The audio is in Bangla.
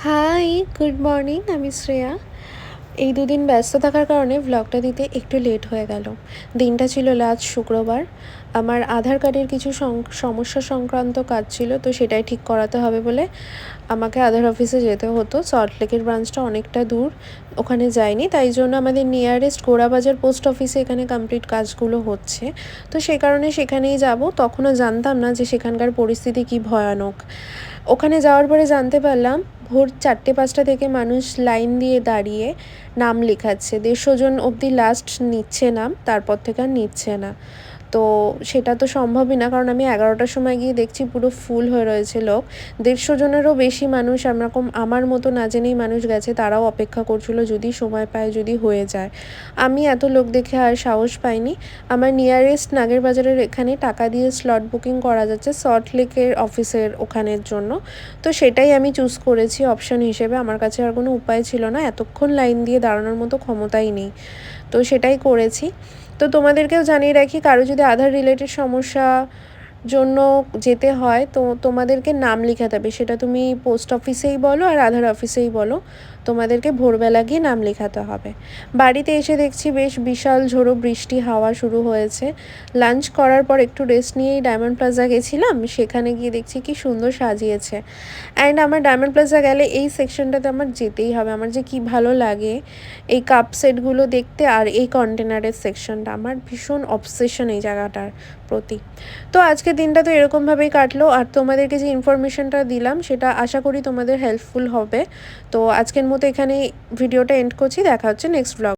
High, good morning. আমি শ্রেয়া। এই দুদিন ব্যস্ত থাকার কারণে ভ্লগটা দিতে একটু লেট হয়ে গেল। দিনটা ছিল লাস্ট শুক্রবার। আমার আধার কার্ডের কিছু সমস্যা সংক্রান্ত কাজ ছিল, তো সেটাই ঠিক করাতে হবে বলে আমাকে আধার অফিসে যেতে হতো। সল্টলেকের ব্রাঞ্চটা অনেকটা দূর, ওখানে যাইনি, তাই জন্য আমাদের নিয়ারেস্ট গোড়াবাজার পোস্ট অফিসে এখানে কমপ্লিট কাজগুলো হচ্ছে। তো সে কারণে সেখানেই যাব। তখনও জানতাম না যে সেখানকার পরিস্থিতি কী ভয়ানক। ওখানে যাওয়ার পরে জানতে পারলাম ভোর 4টে-5টা থেকে মানুষ লাইন দিয়ে দাঁড়িয়ে নাম লেখাচ্ছে। 150 জন অবধি লাস্ট নিচ্ছে নাম, তারপর থেকে আর নিচ্ছে না। তো সেটা তো সম্ভবই না, কারণ আমি 11টার সময় গিয়ে দেখছি পুরো ফুল হয়ে রয়েছে লোক। 150 জনেরও বেশি মানুষ আমার মতো না জেনেই মানুষ গেছে, তারাও অপেক্ষা করছিল যদি সময় পায়, যদি হয়ে যায়। আমি এত লোক দেখে আর সাহস পাইনি। আমার নিয়ারেস্ট নাগেরবাজারের এখানে টাকা দিয়ে স্লট বুকিং করা যাচ্ছে সল্টলেকের অফিসের ওখানের জন্য। তো সেটাই আমি চুজ করেছি অপশান হিসেবে। আমার কাছে আর কোনো উপায় ছিল না, এতক্ষণ লাইন দিয়ে দাঁড়ানোর মতো ক্ষমতাই নেই। তো সেটাই করেছি। তো তোমাদেরকেও জানিয়ে রাখি, কারো যদি আধার রিলেটেড সমস্যা জন্য যেতে হয় তো তোমাদেরকে নাম লেখাতে হবে। সেটা তুমি পোস্ট অফিসেই বলো আর আধার অফিসেই বলো, তোমাদেরকে ভোরবেলা গিয়ে নাম লেখাতে হবে। বাড়িতে এসে দেখছি বেশ বিশাল ঝোড়ো বৃষ্টি হাওয়া শুরু হয়েছে। লাঞ্চ করার পর একটু রেস্ট নিয়েই ডায়মন্ড প্লাজা গেছিলাম, সেখানে গিয়ে দেখছি কি সুন্দর সাজিয়েছে। অ্যান্ড আমার ডায়মন্ড প্লাজা গেলে এই সেকশনটাতে আমার যেতেই হবে। আমার যে কি ভালো লাগে এই কাপ সেটগুলো দেখতে, আর এই কন্টেনারের সেকশনটা আমার ভীষণ অবসেশন এই জায়গাটার প্রতি। তো আজকের দিনটা তো এরকমভাবেই কাটলো, আর তোমাদেরকে যে ইনফরমেশনটা দিলাম সেটা আশা করি তোমাদের হেল্পফুল হবে। তো আজকের মতো এখানেই ভিডিওটা এন্ড করছি। দেখা হচ্ছে নেক্সট ব্লগ।